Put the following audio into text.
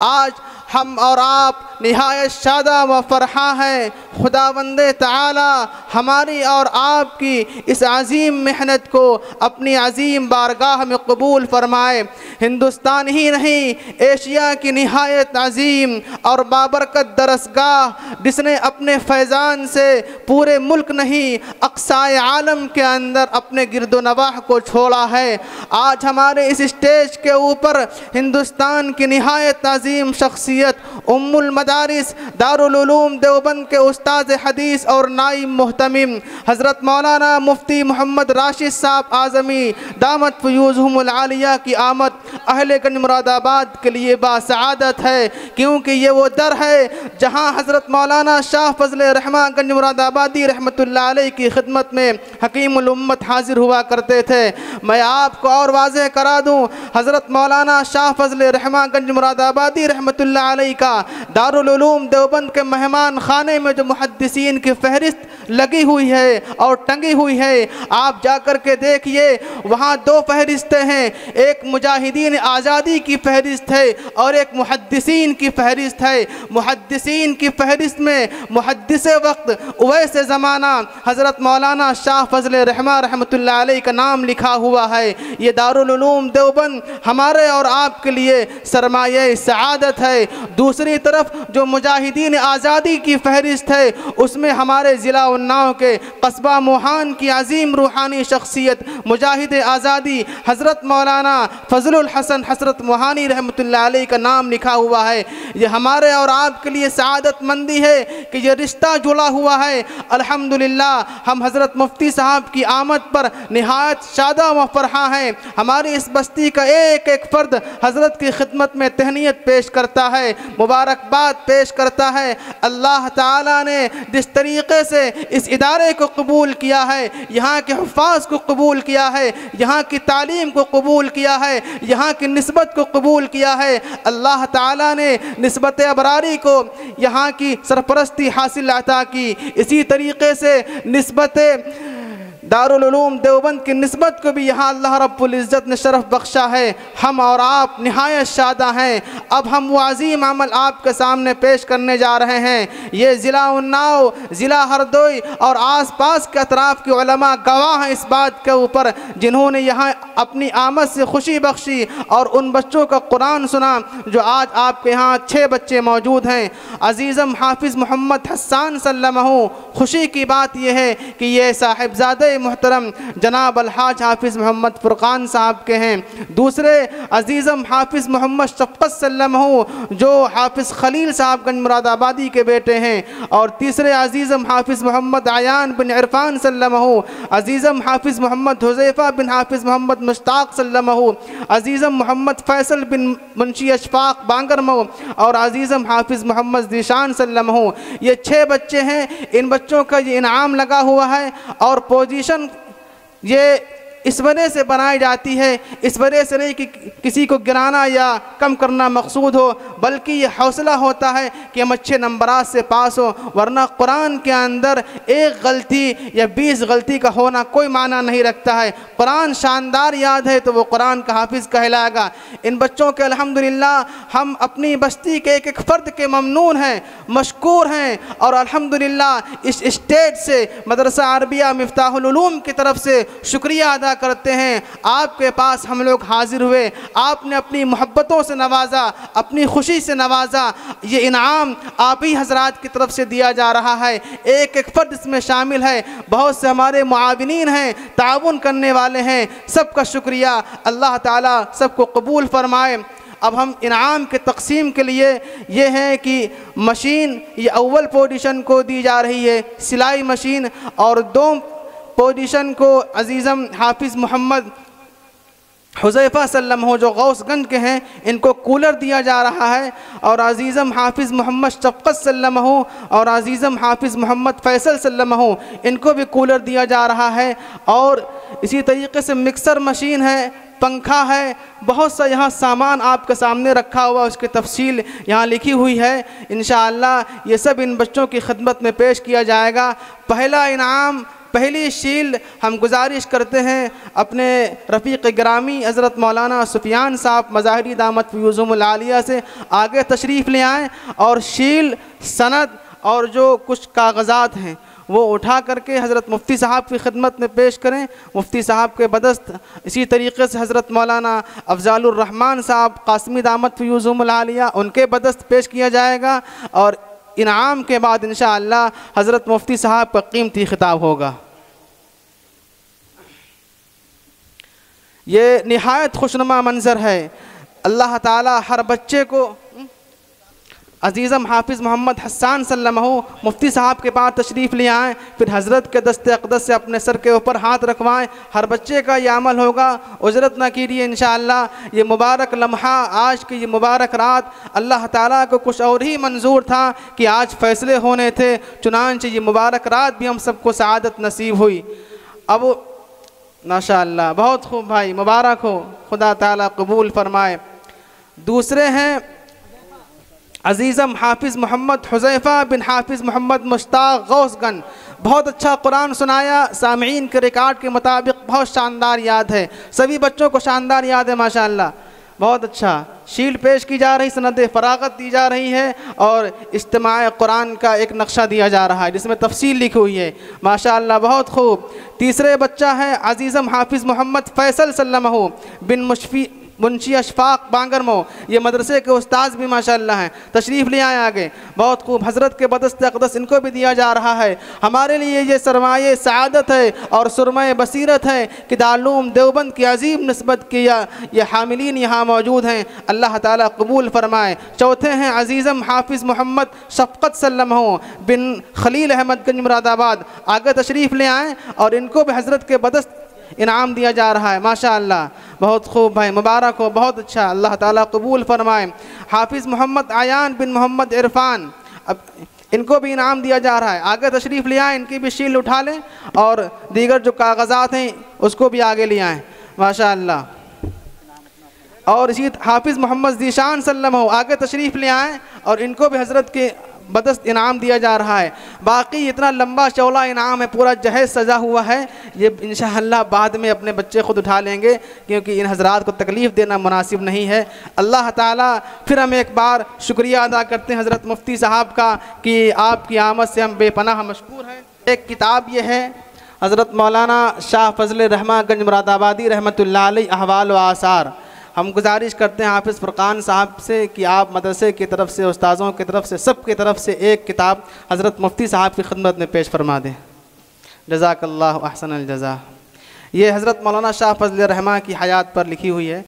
आज हम और आप निहायत शादा व फरहा हैं। खुदावंद ताला हमारी और आपकी इस अज़ीम मेहनत को अपनी अज़ीम बारगाह में कबूल फरमाए। हिंदुस्तान ही नहीं, एशिया की निहायत अज़ीम और बाबरकत दरसगाह जिसने अपने फैज़ान से पूरे मुल्क नहीं अक़साए आलम के अंदर अपने गिरदोनवाह को छोड़ा है। आज हमारे इस स्टेज के ऊपर हिंदुस्तान की निहायत अज़ीम शख्सियत उम्मुल मदारिस दारुल उलूम देवबंद के उस्ताद हदीस और नाइब मुहतमिम हज़रत मौलाना मुफ्ती मोहम्मद राशिद साहब आज़मी दामत फ़यूज़हुमुल आलिया की आमद अहले गंज मुरादाबाद के लिए बासआदत है, क्योंकि ये वो दर है जहाँ हज़रत मौलाना शाह फ़ज़ल रहमान गंज मुरादाबादी रहमतुल्लाह अलैह की खिदमत में हकीमुल उम्मत हाजिर हुआ करते थे। मैं आपको और वाज़ेह करा दूँ, हज़रत मौलाना शाह फ़ज़ल रहमान गंज मुरादाबादी रहमतुल्लाह अलैह का दारुल उलूम देवबंद के मेहमान खाने में जो मुहद्दिसीन की फहरिस्त लगी हुई है और टंगी हुई है, आप जाकर के देखिए वहाँ दो फहरिस्तें हैं, एक मुजाहिदीन आज़ादी की फहरिस्त है और एक मुहद्दिसीन की फहरिस्त है। मुहद्दिसीन की फहरिस्त में मुहद्दिसे वक्त उवैस ज़माना हज़रत मौलाना शाह फ़ज़ल रहमान रहमतुल्लाह अलैह का नाम लिखा हुआ है। ये दारुल उलूम देवबंद हमारे और आपके लिए सरमाये सआदत है। दूसरी तरफ जो मुजाहिदीन आज़ादी की फहरिस्त है उसमें हमारे ज़िला उन्नाव के कस्बा मोहान की अज़ीम रूहानी शख्सियत मुजाहिद आज़ादी हज़रत मौलाना फ़ज़लुल हसन हज़रत मोहानी रहमतुल्लाह अलैह का नाम लिखा हुआ है। ये हमारे और आपके लिए सआदत मंदी है कि ये रिश्ता जुड़ा हुआ है। अल्हम्दुलिल्लाह हम हज़रत मुफ्ती साहब की आमद पर निहायत शादा व फरहा हैं। हमारी इस बस्ती का एक एक फ़र्द हज़रत की खिदमत में तहनीत पेश करता है, मुबारकबाद पेश करता है। अल्लाह ताला ने जिस तरीक़े से इस इदारे को कबूल किया है, यहाँ के हुफ़ाज़ को कबूल किया है, यहाँ की तालीम को कबूल किया है, यहाँ की निस्बत को कबूल किया है, अल्लाह ताला ने निस्बत अबरारी को यहाँ की सरपरस्ती हासिल अता की। इसी तरीक़े से निस्बत दारुल उलूम देवबंद की निस्बत को भी यहाँ अल्लाह रब्बुल इज़्ज़त ने शरफ़ बख्शा है। हम और आप निहायत शादा हैं। अब हम वो अज़ीम अमल आपके सामने पेश करने जा रहे हैं। ये ज़िला उन्नाव, ज़िला हरदोई और आस पास के अतराफ़ के उलमा गवाह हैं इस बात के ऊपर, जिन्होंने यहाँ अपनी आमद से खुशी बख्शी और उन बच्चों का कुरान सुना जो आज आपके यहाँ 6 बच्चे मौजूद हैं। अज़ीज़म हाफिज़ मोहम्मद हसन सल्लमहु, खुशी की बात यह है कि ये साहिबजादे मुहतरम जनाब अलहाज हाफिज़ मोहम्मद फ़ुरक़ान साहब के हैं। दूसरे अज़ीज़म हाफिज़ मोहम्मद शफ़क़त सल्लमहु जो हाफिज़ खलील साहब गंज मुरादाबादी के बेटे हैं। और तीसरे अज़ीज़म हाफिज़ मोहम्मद आयान बिन इरफ़ान सल्लमहु, अज़ीज़म हाफिज़ मोहम्मद हुज़ैफ़ा बिन हाफिज़ मोहम्मद मुश्ताक़ सल्लमहु, अज़ीज़म मोहम्मद फ़ैसल बिन मुंशी अशफ़ाक़ बांगरमहु और अज़ीज़म हाफिज़ मोहम्मद ज़ीशान सल्लमहु। ये 6 बच्चे हैं। इन बच्चों का ये इनाम लगा हुआ है और पोजीशन ये इस वजह से बनाई जाती है, इस वजह से नहीं कि किसी को गिराना या कम करना मकसूद हो, बल्कि ये हौसला होता है कि हम अच्छे नंबरात से पास हो। वरना कुरान के अंदर एक गलती या 20 गलती का होना कोई माना नहीं रखता है। कुरान शानदार याद है तो वो कुरान का हाफिज़ कहलाएगा। इन बच्चों के अल्हम्दुलिल्लाह हम अपनी बस्ती के एक एक फ़र्द के ममनून हैं, मशकूर हैं और अल्हम्दुलिल्लाह इस स्टेज से मदरसा अरबिया मिफ्ताहुल उलूम की तरफ से शुक्रिया अदा करते हैं। आपके पास हम लोग हाजिर हुए, आपने अपनी मोहब्बतों से नवाजा, अपनी खुशी से नवाजा। ये इनाम आप ही हजरात की तरफ से दिया जा रहा है। एक एक फ़र्द इसमें शामिल है। बहुत से हमारे मुआविनीन हैं, ताउन करने वाले हैं। सबका शुक्रिया। अल्लाह ताला सबको कबूल फरमाए। अब हम इनाम के तकसीम के लिए ये हैं कि मशीन ये अव्वल पोजीशन को दी जा रही है, सिलाई मशीन, और 2 पोजीशन को अज़ीज़म हाफिज़ मोहम्मद हुज़ैफ़ा सल्लमहु जो गौसगंज के हैं इनको कूलर दिया जा रहा है। और अज़ीज़म हाफिज़ मोहम्मद शफ़क़त सल्लमहु और अज़ीज़म हाफिज़ मोहम्मद फ़ैसल सल्लमहु इनको भी कूलर दिया जा रहा है। और इसी तरीक़े से मिक्सर मशीन है, पंखा है, बहुत सा यहाँ सामान आपके सामने रखा हुआ, उसकी तफसील यहाँ लिखी हुई है। इंशाअल्लाह ये सब इन बच्चों की खिदमत में पेश किया जाएगा। पहला इनाम पहली शील्ड हम गुजारिश करते हैं अपने रफ़ीक़ गिरामी हज़रत मौलाना सुफियान साहब मज़ाहिरी दामत फ़यूज़ुहुमुल आलिया से आगे तशरीफ़ ले आएँ और शील्ड, सनद और जो कुछ कागज़ात हैं वो उठा करके हज़रत मुफ्ती साहब की खिदमत में पेश करें। मुफ्ती साहब के बदस्त इसी तरीके से हज़रत मौलाना अफ़ज़ालुर रहमान साहब क़ासिमी दामत फ़यूज़ुहुमुल आलिया उनके बदस्त पेश किया जाएगा और इनाम के बाद इंशाअल्लाह हज़रत मुफ्ती साहब का कीमती खिताब होगा। ये निहायत खुशनुमा मंज़र है। अल्लाह ताला हर बच्चे को अज़ीज़म हाफिज़ मोहम्मद हसन सल्लमहु मुफ्ती साहब के पास तशरीफ़ ले आएँ, फिर हज़रत के दस्ते अक़दस से अपने सर के ऊपर हाथ रखवाएँ। हर बच्चे का ये अमल होगा, उजरत ना कीजिए इंशाअल्लाह। ये मुबारक लम्हा, आज की ये मुबारक रात अल्लाह ताला को कुछ और ही मंजूर था कि आज फ़ैसले होने थे, चुनांचे ये मुबारक रात भी हम सबको सआदत नसीब हुई। अब माशाअल्लाह बहुत खूब भाई, मुबारक हो, खुदा ताला कबूल फरमाए। दूसरे हैं अज़ीज़म हाफिज़ मोहम्मद हुज़ैफ़ा बिन हाफिज़ मोहम्मद मुश्ताक़ गौसगन। बहुत अच्छा कुरान सुनाया, सामीन के रिकॉर्ड के मुताबिक बहुत शानदार याद है, सभी बच्चों को शानदार याद है माशाअल्लाह, बहुत अच्छा। शील्ड पेश की जा रही, सनद फ़राग़त दी जा रही है और इज्तिमाए कुरान का एक नक्शा दिया जा रहा है जिसमें तफसील लिखी हुई है माशाअल्लाह, बहुत खूब। तीसरे बच्चा है अज़ीज़म हाफिज़ मोहम्मद फ़ैसल सल्लमहु बिन मुंशी अशफाक बांगरमो। ये मदरसे के उस्ताद भी माशाअल्लाह हैं, तशरीफ़ ले आए आगे, बहुत खूब। हज़रत के बदस्त अक़दस इनको भी दिया जा रहा है। हमारे लिए ये सरमाए सआदत है और सुरमाए बसीरत है कि दारूल देवबंद की अजीम नस्बत की ये हामिलीन यहाँ मौजूद हैं, अल्लाह ताला कबूल फरमाए। चौथे हैं अज़ीज़म हाफिज़ मोहम्मद शफ़क़त सल्लमहु बिन खलील अहमदगंज मुरादाबाद, आगे तशरीफ़ ले आएँ और इनको भी हज़रत के बदस्त इनाम दिया जा रहा है माशाअल्लाह, बहुत खूब भाई, मुबारक हो, बहुत अच्छा, अल्लाह ताला कबूल फरमाए। हाफिज़ मोहम्मद आयान बिन मोहम्मद इरफान, अब इनको भी इनाम दिया जा रहा है, आगे तशरीफ़ ले आएँ, इनकी भी शील्ड उठा लें और दीगर जो कागज़ात हैं उसको भी आगे ले आएँ माशाअल्लाह। और इसी हाफिज़ मोहम्मद ज़ीशान सल्लमहु आगे तशरीफ़ ले आएँ और इनको भी हज़रत के बदस्त इनाम दिया जा रहा है। बाकी इतना लंबा चौड़ा इनाम है, पूरा जहेज़ सजा हुआ है, ये इंशाअल्लाह बाद में अपने बच्चे ख़ुद उठा लेंगे क्योंकि इन हज़रात को तकलीफ़ देना मुनासिब नहीं है। अल्लाह ताला फिर हम एक बार शुक्रिया अदा करते हैं हज़रत मुफ्ती साहब का कि आपकी आमद से हम बेपनाह मशकूर हैं। एक किताब ये है हज़रत मौलाना शाह फ़ज़ल रहमान गंज मुरादाबादी रहमतुल्लाह अलैह अहवाल व आसार। हम गुजारिश करते हैं हाफिज़ फ़ुरक़ान साहब से कि आप मदरसे की तरफ से, उस्ताज़ों की तरफ से, सब की तरफ से एक किताब हज़रत मुफ्ती साहब की खिदमत में पेश फरमा दें। जज़ाकल्लाहु अहसनल जज़ा। ये हज़रत मौलाना शाह फ़ज़ल रहमान की हयात पर लिखी हुई है।